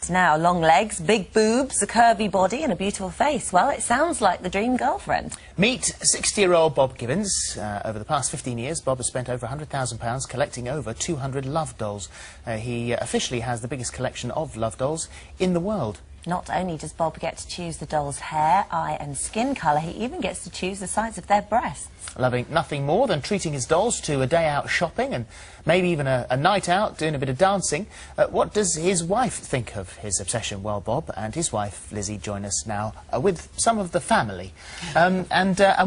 Now, long legs, big boobs, a curvy body and a beautiful face. Well, it sounds like the dream girlfriend. Meet 60-year-old Bob Gibbons. Over the past 15 years, Bob has spent over £100,000 collecting over 200 love dolls. He officially has the biggest collection of love dolls in the world. Not only does Bob get to choose the doll's hair, eye and skin colour, he even gets to choose the size of their breasts. Loving nothing more than treating his dolls to a day out shopping and maybe even a night out doing a bit of dancing. What does his wife think of his obsession? Well, Bob and his wife Lizzie join us now with some of the family. And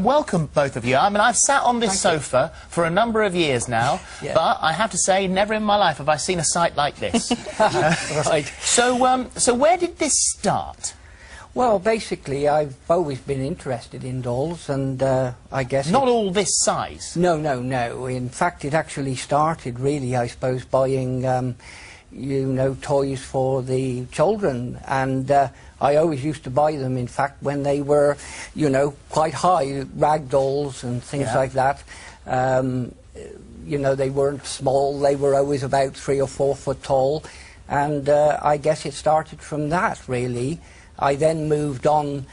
welcome both of you. I mean, I've sat on this sofa for a number of years now, but I have to say, never in my life have I seen a sight like this. Right. So where did this start? Well, basically, I've always been interested in dolls, and I guess... Not all this size? No. In fact, it actually started, really, I suppose, buying, you know, toys for the children, and I always used to buy them, in fact, when they were, you know, quite high, rag dolls and things like that. You know, they weren't small, they were always about 3 or 4 foot tall, and I guess it started from that, really. I then moved on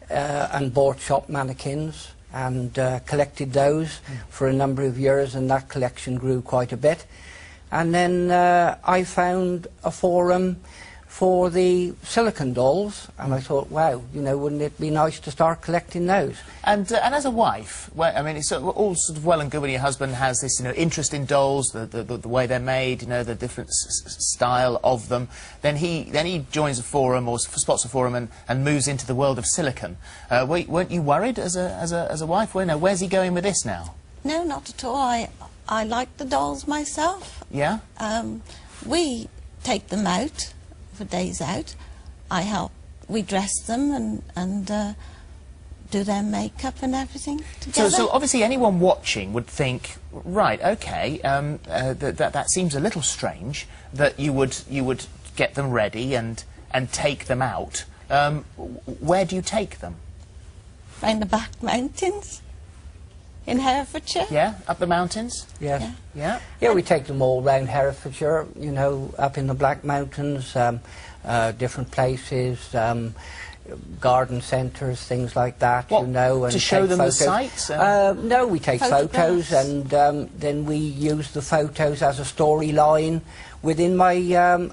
and bought shop mannequins and collected those for a number of years, and that collection grew quite a bit. And then I found a forum for the silicone dolls, and I thought, wow, you know, wouldn't it be nice to start collecting those? And as a wife, well, I mean, it's all sort of well and good when your husband has this, you know, interest in dolls, the way they're made, you know, the different style of them. Then he joins a forum or spots a forum and moves into the world of silicone. Weren't you worried as a wife? Well, no, where's he going with this now? No, not at all. I like the dolls myself. Yeah. We take them out for days out. I help. We dress them and do their makeup and everything together. So obviously anyone watching would think, right, okay, that seems a little strange that you would get them ready and take them out. Where do you take them? Round the back mountains in Herefordshire. Yeah, up the mountains. yes. Yeah. Yeah, we take them all round Herefordshire, you know, up in the Black Mountains, different places, garden centres, things like that, What, you know. And to show them photos. the sights? No, we take photos, and then we use the photos as a storyline within my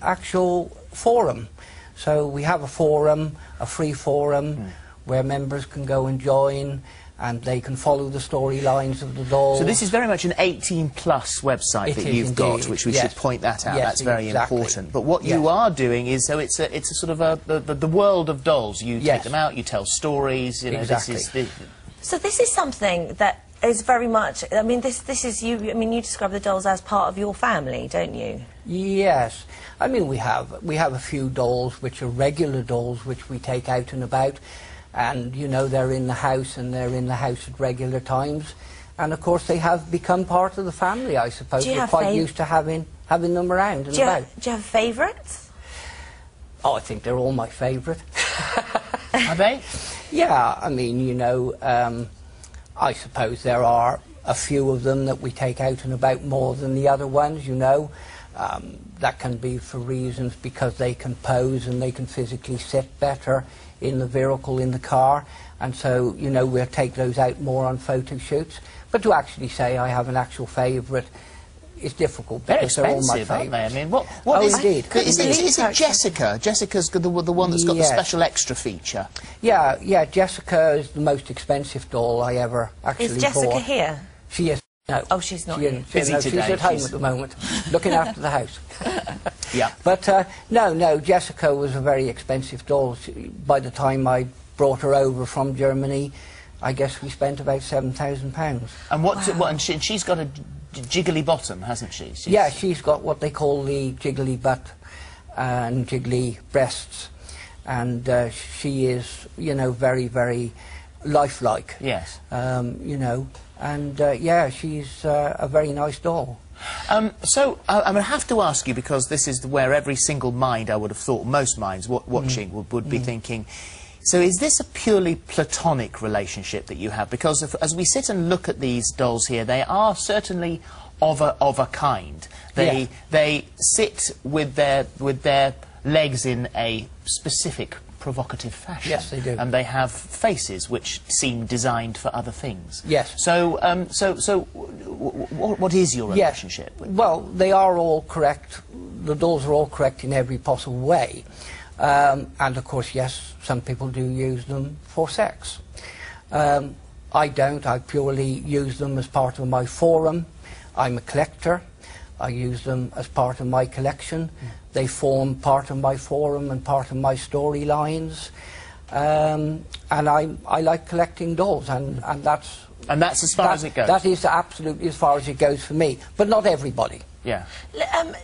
actual forum. So we have a forum, a free forum, where members can go and join, and they can follow the storylines of the dolls. So this is very much an 18-plus website that you've got, which we should point that out. Yes, that's very exactly. important. But what you are doing is, so it's a sort of the world of dolls. You take them out, you tell stories. You know, Exactly. So this is something that is very much. I mean, this is you. I mean, you describe the dolls as part of your family, don't you? Yes. I mean, we have a few dolls which are regular dolls which we take out and about. And, you know, they're in the house, and they're in the house at regular times. And, of course, they have become part of the family, I suppose. We're quite used to having them around and about. Do you have favourites? Oh, I think they're all my favourite. Are they? Yeah, I mean, you know, I suppose there are a few of them that we take out and about more than the other ones, you know. That can be for reasons because they can pose and they can physically sit better in the vehicle, in the car, and so, you know, we'll take those out more on photo shoots. But to actually say I have an actual favourite is difficult, because they're all my favourites. I mean, what is indeed. Is it Jessica? Jessica's the one that's got the special extra feature. Yeah, Jessica is the most expensive doll I ever actually bought. Is Jessica here? She is. No. Oh, she's not. Busy today. She's at home at the moment, looking after the house. Yeah. But no, Jessica was a very expensive doll. By the time I brought her over from Germany, I guess we spent about £7,000. And and she's got a jiggly bottom, hasn't she? Yeah, she's got what they call the jiggly butt and jiggly breasts, and she is, you know, very, very lifelike. Yes. You know. And yeah, she's a very nice doll. So I'm going to have to ask you, because this is where every single mind, I would have thought, most minds watching would be thinking, so is this a purely platonic relationship that you have? Because as we sit and look at these dolls here, they are certainly of a kind. They sit with their legs in a specific provocative fashion. Yes, they do. And they have faces which seem designed for other things. Yes. So, what is your relationship with them? Well, they are all correct. The dolls are all correct in every possible way. And of course, yes, some people do use them for sex. I don't. I purely use them as part of my forum. I'm a collector. I use them as part of my collection. They form part of my forum and part of my storylines. And I like collecting dolls, and that's... And that's as far as it goes? That is absolutely as far as it goes for me, but not everybody. Yeah.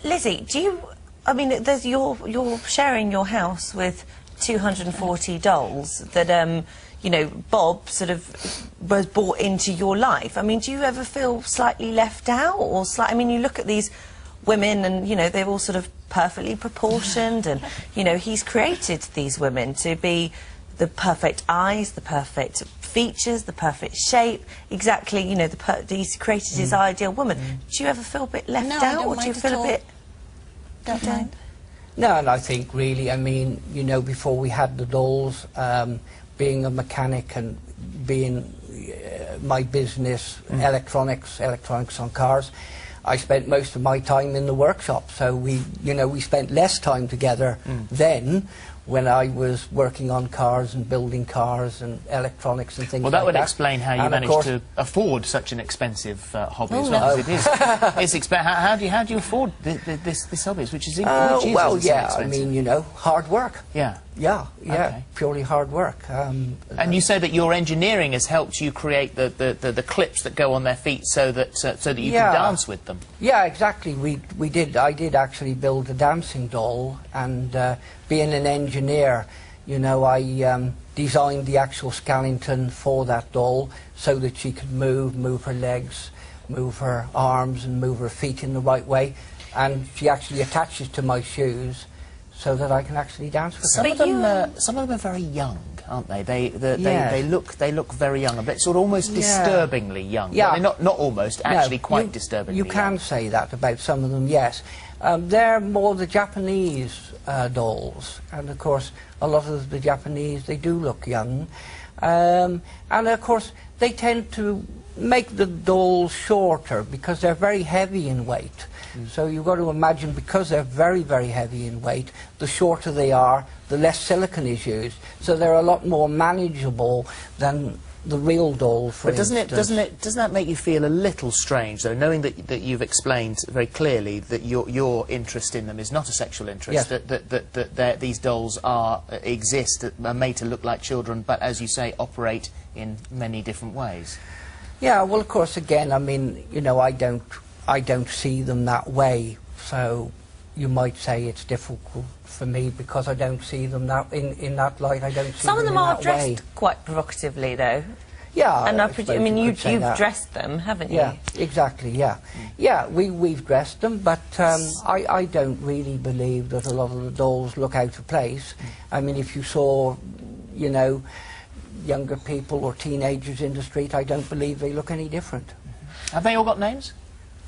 Lizzie, do you... I mean, you're sharing your house with 240 dolls that, you know, Bob sort of was brought into your life. I mean, do you ever feel slightly left out, or I mean, you look at these women and, you know, they're all sort of perfectly proportioned, and, you know, he's created these women to be the perfect eyes, the perfect features, the perfect shape, exactly, you know, he's created his ideal woman. Do you ever feel a bit left out, or do you feel a bit... Don't mind. No, and I think really, I mean, you know, before we had the dolls, being a mechanic and being my business, electronics on cars, I spent most of my time in the workshop. So we spent less time together then, when I was working on cars and building cars and electronics and things like that. Well, that would explain how you managed to afford such an expensive hobby as well as it is. How do you afford this hobby, which is well, yeah, I mean, you know, hard work. Yeah. Yeah, Okay. purely hard work. And you say that your engineering has helped you create the clips that go on their feet so that you can dance with them. Yeah, exactly. I did actually build a dancing doll, and being an engineer, you know, I designed the actual skeleton for that doll so that she could move her legs, move her arms, and move her feet in the right way, and she actually attaches to my shoes so that I can actually dance with her. Some of them are very young, aren't they? They look very young, a bit sort of almost disturbingly young. Yeah. Well, not almost, actually quite disturbingly You young. can say that about some of them, yes. They're more the Japanese dolls, and of course a lot of the Japanese, they do look young, and of course they tend to make the dolls shorter because they're very heavy in weight. So you've got to imagine, because they're very, very heavy in weight, the shorter they are, the less silicone is used. So they're a lot more manageable than the real doll, for instance. Doesn't that make you feel a little strange, though, knowing that you've explained very clearly that your interest in them is not a sexual interest, Yes. that these dolls are made to look like children, but, as you say, operate in many different ways? Yeah, well, of course, again, I mean, you know, I don't see them that way, so you might say it's difficult for me because I don't see them that in that light. I don't see Some of them are dressed way. quite provocatively, though. Yeah, And I mean, you've that. dressed them, haven't you? Yeah, exactly. Yeah, yeah. We've dressed them, but I don't really believe that a lot of the dolls look out of place. I mean, if you saw, you know, younger people or teenagers in the street, I don't believe they look any different. Have they all got names?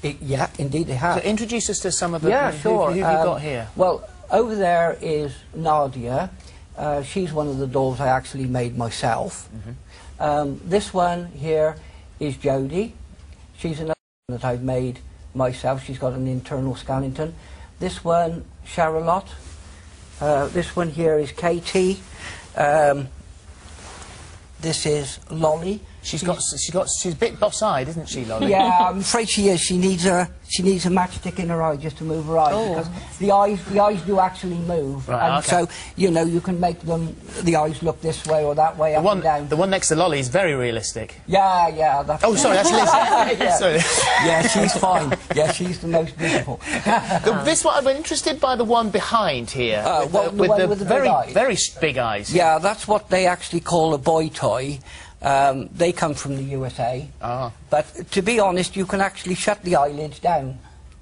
Yeah, indeed they have. So introduce us to some of them. Yeah, sure. Who have you got here? Well, over there is Nadia. She's one of the dolls I actually made myself. This one here is Jodie. She's another one that I've made myself. She's got an internal skeleton. This one, Charlotte. This one here is Katie. This is Lolly. She's a bit boss-eyed, isn't she, Lolly? Yeah, I'm afraid she is. She needs a matchstick in her eye just to move her eyes, because the eyes do actually move, right, and so you know you can make the eyes look this way or that way, up and down. The one next to Lolly is very realistic. Yeah. That's sorry, that's Lizzie. Yeah. Sorry. Yeah, she's fine. Yeah, she's the most beautiful. This one, I'm interested by the one behind here, with the very big eyes. very big eyes. Yeah, that's what they actually call a boy toy. They come from the USA. But to be honest, you can actually shut the eyelids down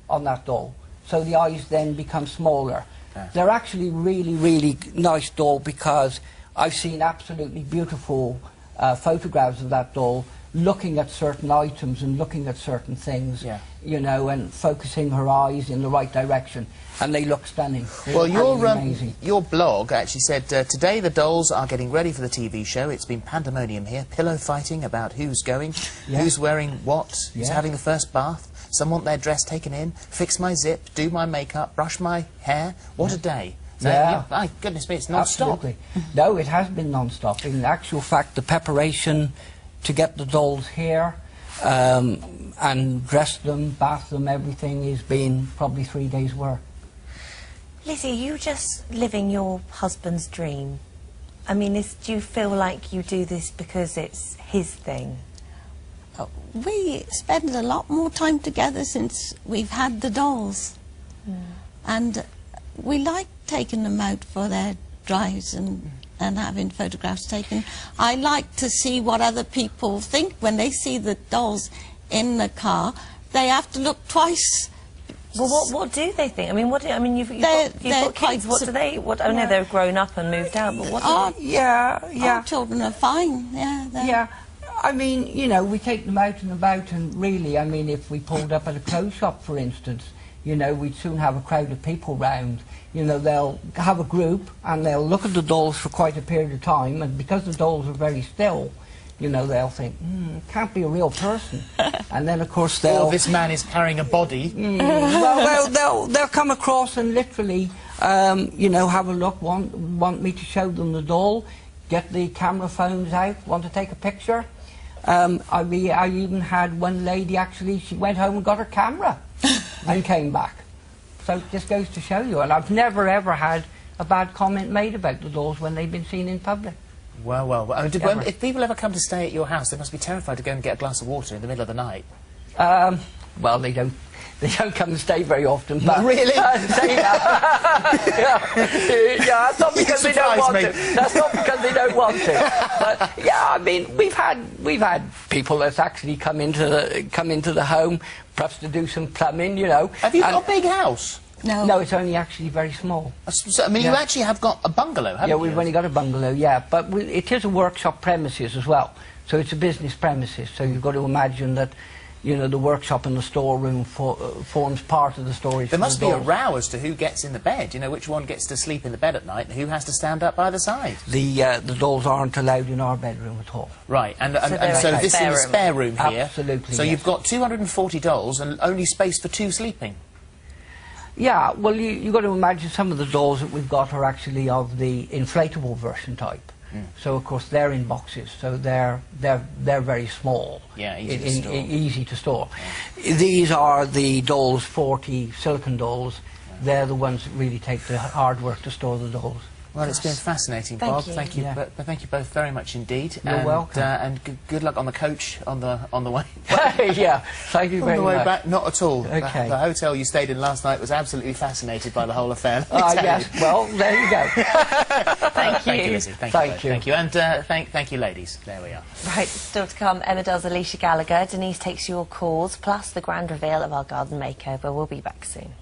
on that doll, so the eyes then become smaller. They're actually really, really nice doll, because I've seen absolutely beautiful photographs of that doll looking at certain items and looking at certain things, Yeah. you know, and focusing her eyes in the right direction, and they look stunning. They're Well, amazing. your blog actually said, today the dolls are getting ready for the TV show. It's been pandemonium here, pillow fighting about who's going, Yeah. who's wearing what, who's Yeah. having the first bath. Some want their dress taken in, fix my zip, do my makeup, brush my hair. What a day. So, Yeah. my goodness me, it's non-stop. Absolutely. No, it has been non-stop. In actual fact, the preparation to get the dolls here and dress them, bath them, everything has been probably 3 days' work. Lizzie, you just living your husband's dream. I mean, do you feel like you do this because it's his thing? We spend a lot more time together since we've had the dolls. And we like taking them out for their drives and having photographs taken. I like to see what other people think when they see the dolls in the car. They have to look twice. Well, what do they think? I mean, you've They're got kids. What do they? I know they're grown up and moved out, but what? Our children are fine. Yeah. Yeah. I mean, you know, we take them out and about, and really, I mean, if we pulled up at a clothes shop, for instance, you know, we'd soon have a crowd of people round. You know, they'll have a group and they'll look at the dolls for quite a period of time, and because the dolls are very still, you know, they'll think, it can't be a real person. And then, of course, they'll... Oh, this man is carrying a body. Well, they'll come across and literally, you know, have a look, want me to show them the doll, get the camera phones out, want to take a picture. I even had one lady, actually, she went home and got her camera and came back. So it just goes to show you. And I've never, ever had a bad comment made about the dolls when they've been seen in public. Well. I mean, if people ever come to stay at your house, they must be terrified to go and get a glass of water in the middle of the night. Well, they don't come and stay very often. But really? Yeah, that's not because they don't want to. That's not because they don't want to. But yeah, I mean, we've had people that's actually come into the home, perhaps to do some plumbing, you know. Have you got a big house? No, it's only actually very small. So, I mean, you actually have got a bungalow, haven't you? Yeah, we've only got a bungalow, yeah. But it is a workshop premises as well. So it's a business premises. So you've got to imagine that, you know, the workshop and the storeroom forms part of the storage. There must be a row as to who gets in the bed. You know, which one gets to sleep in the bed at night and who has to stand up by the side. The dolls aren't allowed in our bedroom at all. Right, and so this is the spare room here. Absolutely. So yes. you've got 240 dolls and only space for 2 sleeping. Yeah, well, you've got to imagine some of the dolls that we've got are actually of the inflatable version type. So, of course, they're in boxes, so they're very small. Yeah, easy to store. Yeah. These are the dolls, 40 silicone dolls. Yeah. They're the ones that really take the hard work to store the dolls. Well, it's been fascinating, Bob. Thank you. Yeah. Thank you both very much indeed. You're welcome. And good luck on the coach on the way. Yeah, thank you very much. On the way back, not at all. Okay. The hotel you stayed in last night was absolutely fascinated by the whole affair. Yes. Well, there you go. Thank you. Thank you, Lizzie. Thank you. And thank you, ladies. There we are. Right, still to come. Emma does Alicia Gallagher. Denise takes your calls, plus the grand reveal of our garden makeover. We'll be back soon.